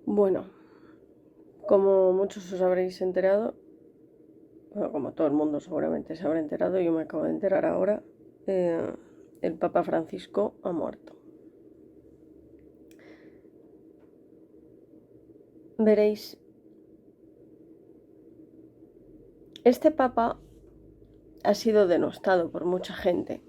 Bueno, como muchos os habréis enterado, bueno, como todo el mundo seguramente se habrá enterado, yo me acabo de enterar ahora, eh, el Papa Francisco ha muerto. Veréis, este Papa ha sido denostado por mucha gente.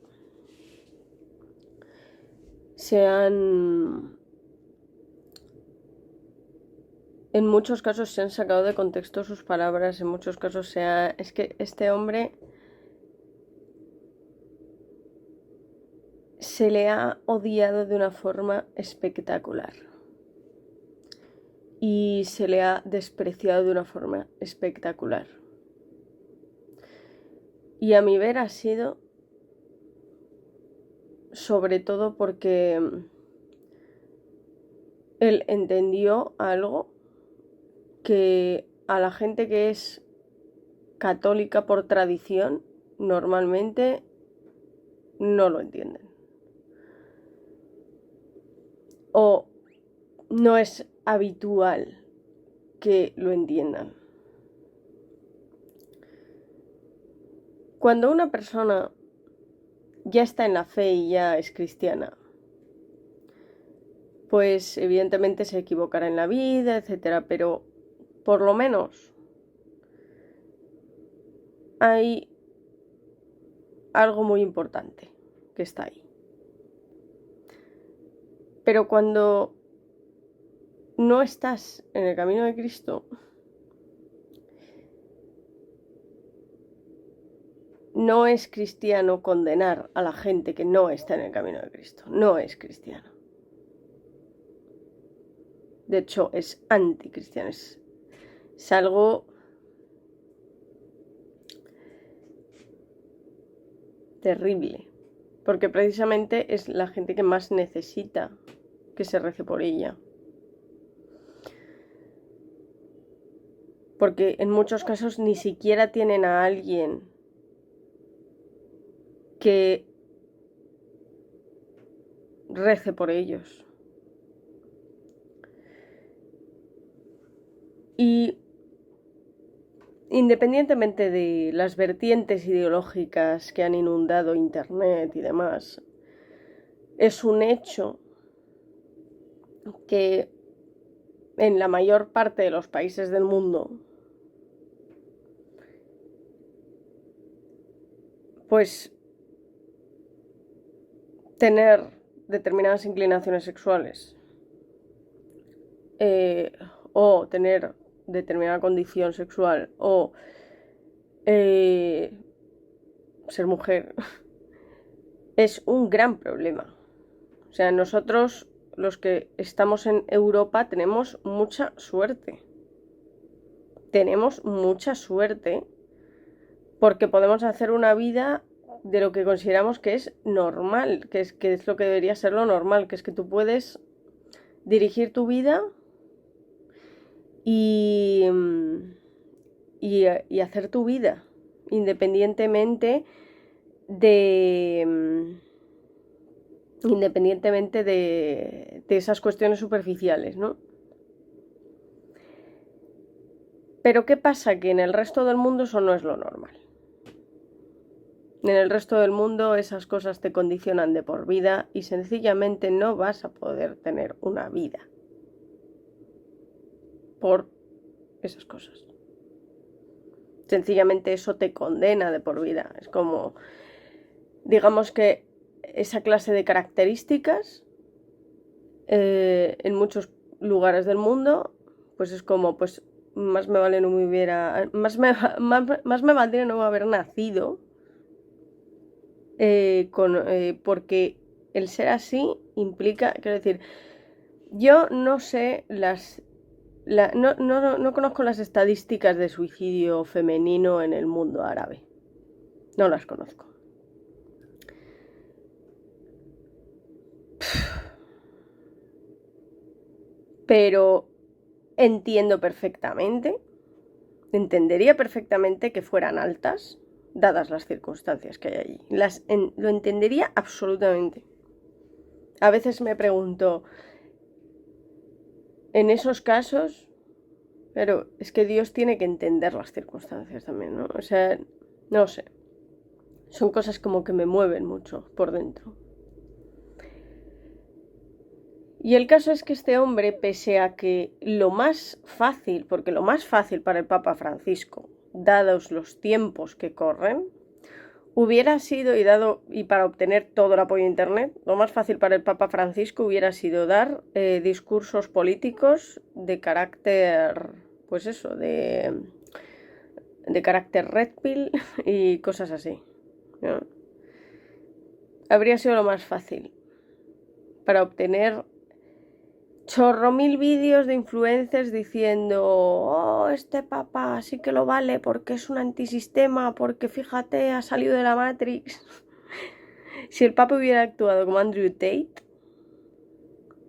En muchos casos se han sacado de contexto sus palabras, en muchos casos es que este hombre se le ha odiado de una forma espectacular y se le ha despreciado de una forma espectacular. Y a mi ver ha sido sobre todo porque él entendió algo que a la gente que es católica por tradición normalmente no lo entienden. O no es habitual que lo entiendan. Cuando una persona ya está en la fe y ya es cristiana, pues evidentemente se equivocará en la vida, etcétera, pero por lo menos hay algo muy importante que está ahí. Pero cuando no estás en el camino de Cristo, no es cristiano condenar a la gente que no está en el camino de Cristo. No es cristiano. De hecho, es anticristiano. Es algo terrible. Porque precisamente es la gente que más necesita que se rece por ella. Porque en muchos casos ni siquiera tienen a alguien que rece por ellos. Y independientemente de las vertientes ideológicas que han inundado Internet y demás, es un hecho que en la mayor parte de los países del mundo, pues tener determinadas inclinaciones sexuales o tener determinada condición sexual o ser mujer es un gran problema. O sea, nosotros los que estamos en Europa tenemos mucha suerte. Tenemos mucha suerte porque podemos hacer una vida de lo que consideramos que es normal, que es lo que debería ser lo normal, que es que tú puedes dirigir tu vida y, y hacer tu vida, independientemente de esas cuestiones superficiales, ¿no? Pero ¿qué pasa? Que en el resto del mundo eso no es lo normal. En el resto del mundo esas cosas te condicionan de por vida y sencillamente no vas a poder tener una vida por esas cosas. Sencillamente eso te condena de por vida. Es como, digamos que esa clase de características en muchos lugares del mundo, pues es como, pues más me vale no me hubiera, más me valdría no haber nacido, porque el ser así implica, quiero decir, yo no sé no conozco las estadísticas de suicidio femenino en el mundo árabe. No las conozco. Pero entendería perfectamente que fueran altas, dadas las circunstancias que hay allí. Lo entendería absolutamente. A veces me pregunto, en esos casos, pero es que Dios tiene que entender las circunstancias también, ¿no? O sea, no sé. Son cosas como que me mueven mucho por dentro. Y el caso es que este hombre, pese a que lo más fácil, porque lo más fácil para el Papa Francisco, dados los tiempos que corren, hubiera sido, y para obtener todo el apoyo de Internet, lo más fácil para el Papa Francisco hubiera sido dar discursos políticos de carácter, pues eso, de carácter red pill y cosas así, ¿no? Habría sido lo más fácil para obtener chorro mil vídeos de influencers diciendo, oh, este papa sí que lo vale porque es un antisistema, porque fíjate, ha salido de la Matrix. Si el papa hubiera actuado como Andrew Tate,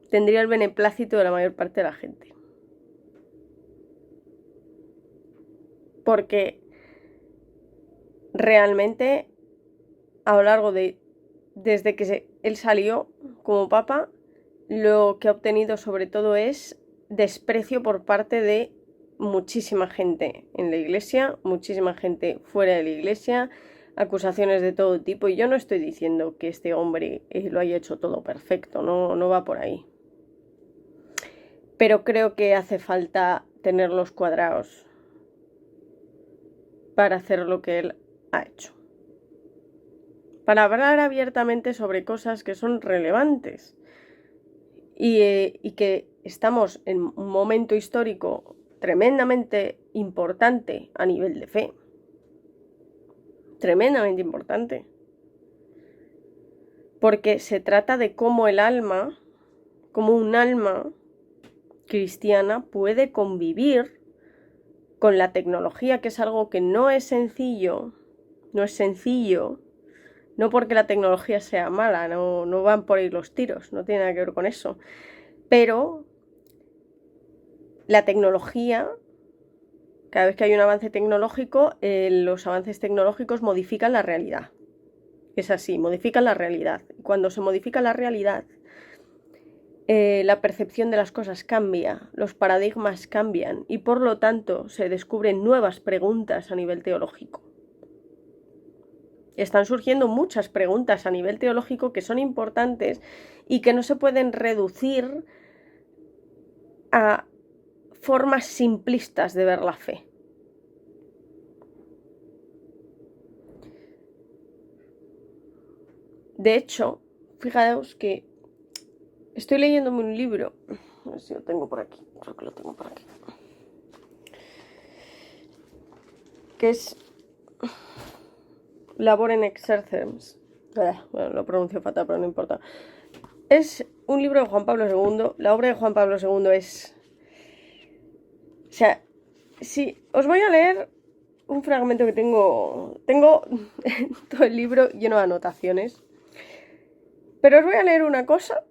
tendría el beneplácito de la mayor parte de la gente. Porque realmente, a lo largo de, desde que él salió como papa, lo que ha obtenido sobre todo es desprecio por parte de muchísima gente en la iglesia, muchísima gente fuera de la iglesia, acusaciones de todo tipo. Y yo no estoy diciendo que este hombre lo haya hecho todo perfecto, no va por ahí. Pero creo que hace falta tenerlos cuadrados para hacer lo que él ha hecho. Para hablar abiertamente sobre cosas que son relevantes. Y que estamos en un momento histórico tremendamente importante a nivel de fe. Tremendamente importante. Porque se trata de cómo como un alma cristiana puede convivir con la tecnología, que es algo que no es sencillo, no porque la tecnología sea mala, no van por ahí los tiros, no tiene nada que ver con eso. Pero la tecnología, cada vez que hay un avance tecnológico, los avances tecnológicos modifican la realidad. Es así, modifican la realidad. Cuando se modifica la realidad, la percepción de las cosas cambia, los paradigmas cambian y por lo tanto se descubren nuevas preguntas a nivel teológico. Están surgiendo muchas preguntas a nivel teológico que son importantes y que no se pueden reducir a formas simplistas de ver la fe. De hecho, fijaos que estoy leyéndome un libro, a ver si lo tengo por aquí, creo que lo tengo por aquí, que es Labor en Exercens. Bueno, lo pronuncio fatal, pero no importa. Es un libro de Juan Pablo II. La obra de Juan Pablo II es... O sea, sí, os voy a leer un fragmento que tengo todo el libro lleno de anotaciones. Pero os voy a leer una cosa,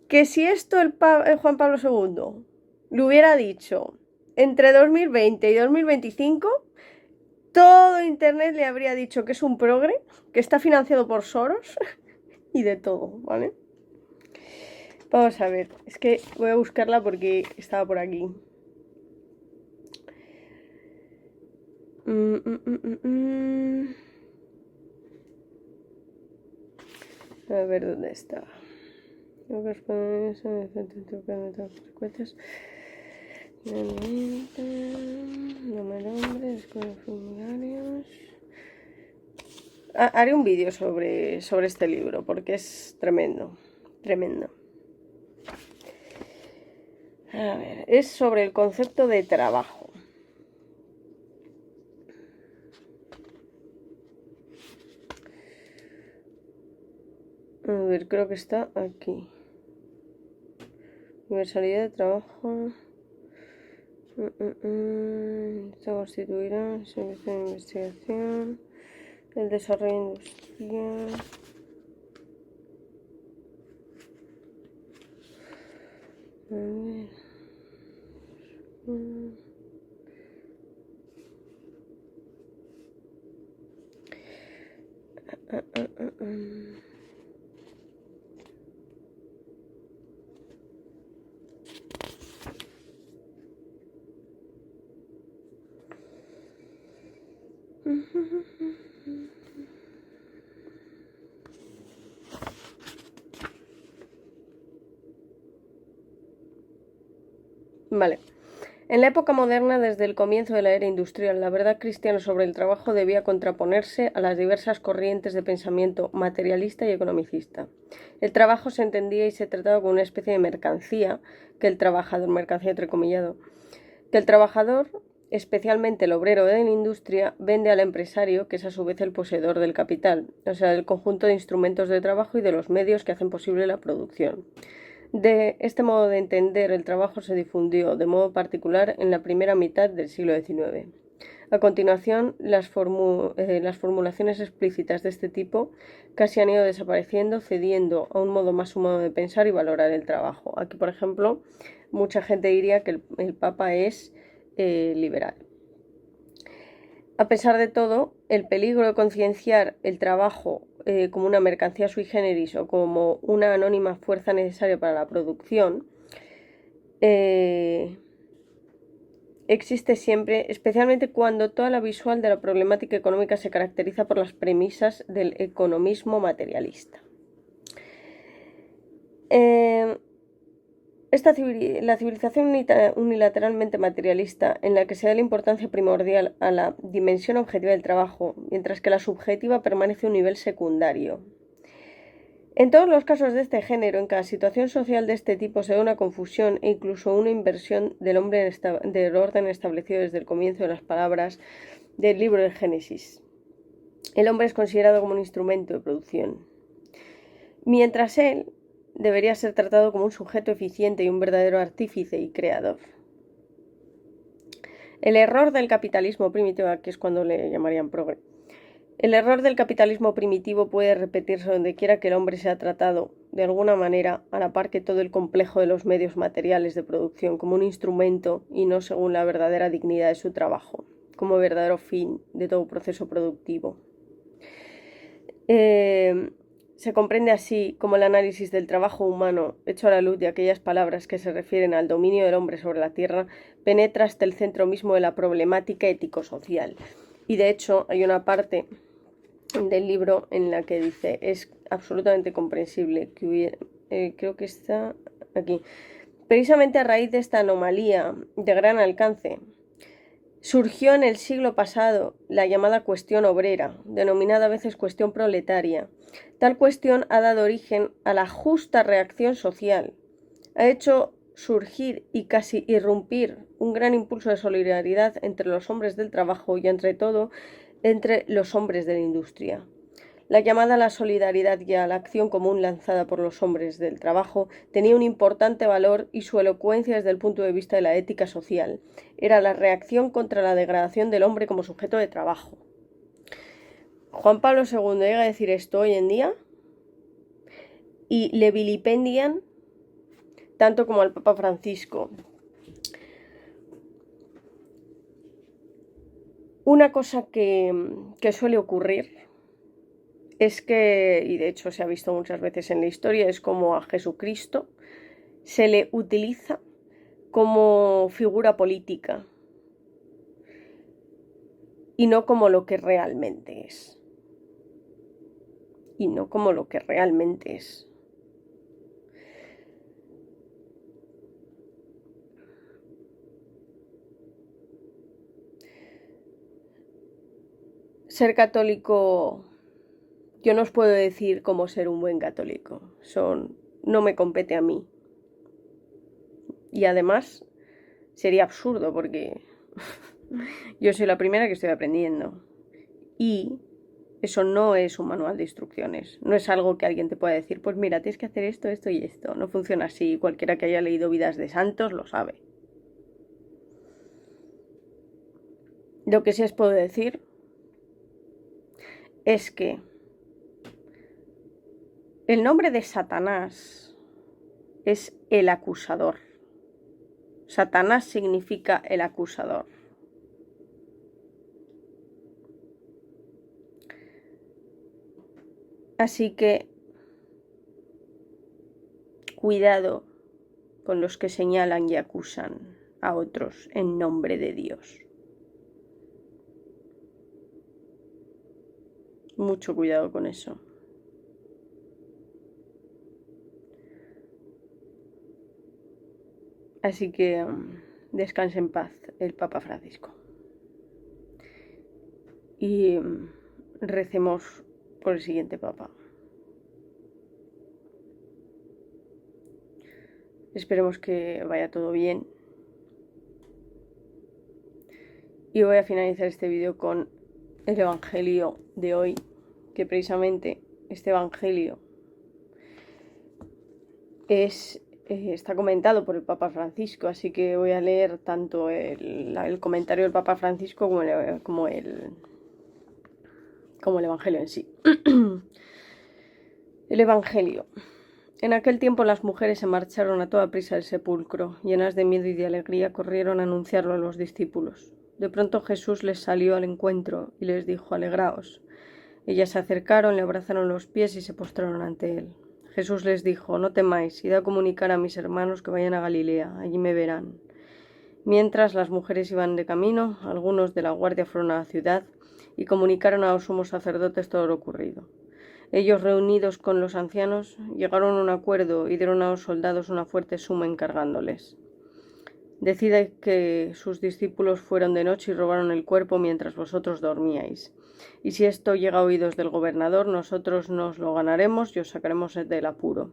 que si esto el Juan Pablo II lo hubiera dicho entre 2020 y 2025, todo Internet le habría dicho que es un progre, que está financiado por Soros y de todo, ¿vale? Vamos a ver, es que voy a buscarla porque estaba por aquí. A ver dónde está. No nombres, formularios. Haré un vídeo sobre este libro porque es tremendo. A ver, es sobre el concepto de trabajo. A ver, creo que está aquí. Universalidad de trabajo. Se constituirá el servicio de investigación, el desarrollo industrial. A ver. Vale. En la época moderna, desde el comienzo de la era industrial, la verdad cristiana sobre el trabajo debía contraponerse a las diversas corrientes de pensamiento materialista y economicista. El trabajo se entendía y se trataba como una especie de mercancía, mercancía entrecomillado, que el trabajador, especialmente el obrero de la industria, vende al empresario, que es a su vez el poseedor del capital, o sea, del conjunto de instrumentos de trabajo y de los medios que hacen posible la producción. De este modo de entender el trabajo se difundió de modo particular en la primera mitad del siglo XIX. A continuación, las formulaciones explícitas de este tipo casi han ido desapareciendo, cediendo a un modo más humano de pensar y valorar el trabajo. Aquí, por ejemplo, mucha gente diría que el Papa es liberal. A pesar de todo, el peligro de concienciar el trabajo como una mercancía sui generis o como una anónima fuerza necesaria para la producción existe siempre, especialmente cuando toda la visual de la problemática económica se caracteriza por las premisas del economismo materialista. La civilización unilateralmente materialista, en la que se da la importancia primordial a la dimensión objetiva del trabajo, mientras que la subjetiva permanece a un nivel secundario. En todos los casos de este género, en cada situación social de este tipo se da una confusión e incluso una inversión del orden establecido desde el comienzo de las palabras del libro del Génesis. El hombre es considerado como un instrumento de producción, mientras él debería ser tratado como un sujeto eficiente y un verdadero artífice y creador. El error del capitalismo primitivo, aquí es cuando le llamarían progre. El error del capitalismo primitivo puede repetirse donde quiera que el hombre sea tratado, de alguna manera, a la par que todo el complejo de los medios materiales de producción, como un instrumento y no según la verdadera dignidad de su trabajo, como verdadero fin de todo proceso productivo. Se comprende así como el análisis del trabajo humano, hecho a la luz de aquellas palabras que se refieren al dominio del hombre sobre la tierra, penetra hasta el centro mismo de la problemática ético-social. Y de hecho hay una parte del libro en la que dice, es absolutamente comprensible que hubiera, creo que está aquí, precisamente a raíz de esta anomalía de gran alcance, surgió en el siglo pasado la llamada cuestión obrera, denominada a veces cuestión proletaria. Tal cuestión ha dado origen a la justa reacción social, ha hecho surgir y casi irrumpir un gran impulso de solidaridad entre los hombres del trabajo y entre todo entre los hombres de la industria. La llamada a la solidaridad y a la acción común lanzada por los hombres del trabajo tenía un importante valor y su elocuencia desde el punto de vista de la ética social. Era la reacción contra la degradación del hombre como sujeto de trabajo. Juan Pablo II llega a decir esto hoy en día y le vilipendian tanto como al Papa Francisco. Una cosa que suele ocurrir es que, y de hecho se ha visto muchas veces en la historia, es como a Jesucristo se le utiliza como figura política y no como lo que realmente es. Y no como lo que realmente es. Ser católico, yo no os puedo decir cómo ser un buen católico. No me compete a mí. Y además sería absurdo porque yo soy la primera que estoy aprendiendo. Y eso no es un manual de instrucciones. No es algo que alguien te pueda decir, pues mira, tienes que hacer esto, esto y esto. No funciona así. Cualquiera que haya leído Vidas de Santos lo sabe. Lo que sí os puedo decir es que el nombre de Satanás es el acusador. Satanás significa el acusador. Así que cuidado con los que señalan y acusan a otros en nombre de Dios. Mucho cuidado con eso. Así que descanse en paz el Papa Francisco. Y recemos por el siguiente Papa. Esperemos que vaya todo bien. Y voy a finalizar este vídeo con el Evangelio de hoy, que precisamente este Evangelio está comentado por el Papa Francisco, así que voy a leer tanto el comentario del Papa Francisco como el Evangelio en sí. El Evangelio. En aquel tiempo las mujeres se marcharon a toda prisa del sepulcro, llenas de miedo y de alegría corrieron a anunciarlo a los discípulos. De pronto Jesús les salió al encuentro y les dijo: alegraos. Ellas se acercaron, le abrazaron los pies y se postraron ante él. Jesús les dijo: no temáis, id a comunicar a mis hermanos que vayan a Galilea, allí me verán. Mientras las mujeres iban de camino, algunos de la guardia fueron a la ciudad y comunicaron a los sumos sacerdotes todo lo ocurrido. Ellos, reunidos con los ancianos, llegaron a un acuerdo y dieron a los soldados una fuerte suma encargándoles: decide que sus discípulos fueron de noche y robaron el cuerpo mientras vosotros dormíais. Y si esto llega a oídos del gobernador, nosotros nos lo ganaremos y os sacaremos del apuro.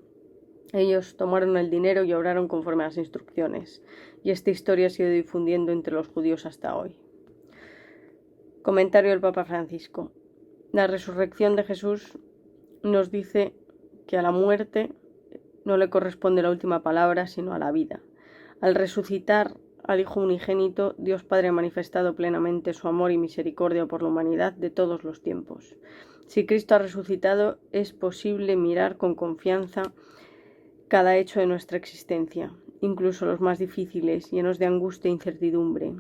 Ellos tomaron el dinero y obraron conforme a las instrucciones, y esta historia se ha ido difundiendo entre los judíos hasta hoy. Comentario del Papa Francisco. La resurrección de Jesús nos dice que a la muerte no le corresponde la última palabra, sino a la vida. Al resucitar al Hijo unigénito, Dios Padre ha manifestado plenamente su amor y misericordia por la humanidad de todos los tiempos. Si Cristo ha resucitado, es posible mirar con confianza cada hecho de nuestra existencia, incluso los más difíciles, llenos de angustia e incertidumbre.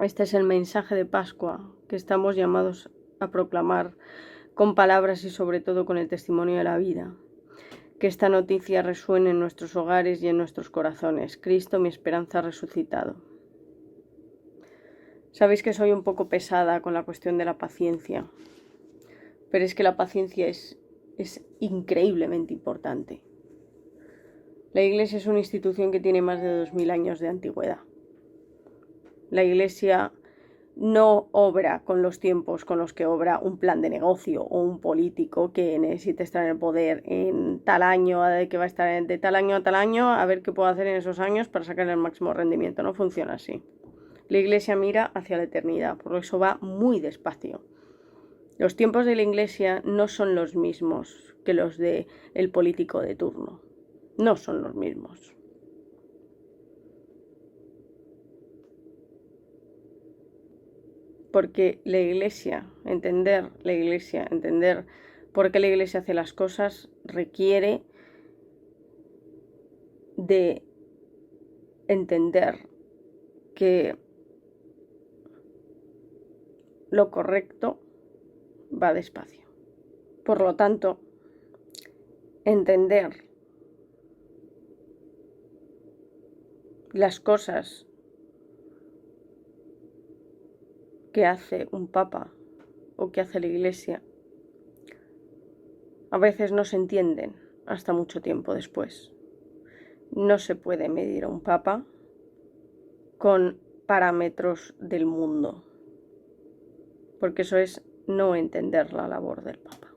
Este es el mensaje de Pascua que estamos llamados a proclamar con palabras y sobre todo con el testimonio de la vida. Que esta noticia resuene en nuestros hogares y en nuestros corazones. Cristo, mi esperanza, ha resucitado. Sabéis que soy un poco pesada con la cuestión de la paciencia, pero es que la paciencia es increíblemente importante. La Iglesia es una institución que tiene más de 2000 años de antigüedad. La Iglesia no obra con los tiempos con los que obra un plan de negocio o un político que necesite estar en el poder en tal año, que va a estar de tal año a tal año, a ver qué puedo hacer en esos años para sacar el máximo rendimiento. No funciona así. La Iglesia mira hacia la eternidad, por eso va muy despacio. Los tiempos de la Iglesia no son los mismos que los del político de turno. No son los mismos. Porque entender por qué la Iglesia hace las cosas requiere de entender que lo correcto va despacio. Por lo tanto, entender las cosas que hace un papa o que hace la Iglesia a veces no se entienden hasta mucho tiempo después. No se puede medir a un papa con parámetros del mundo, porque eso es no entender la labor del papa.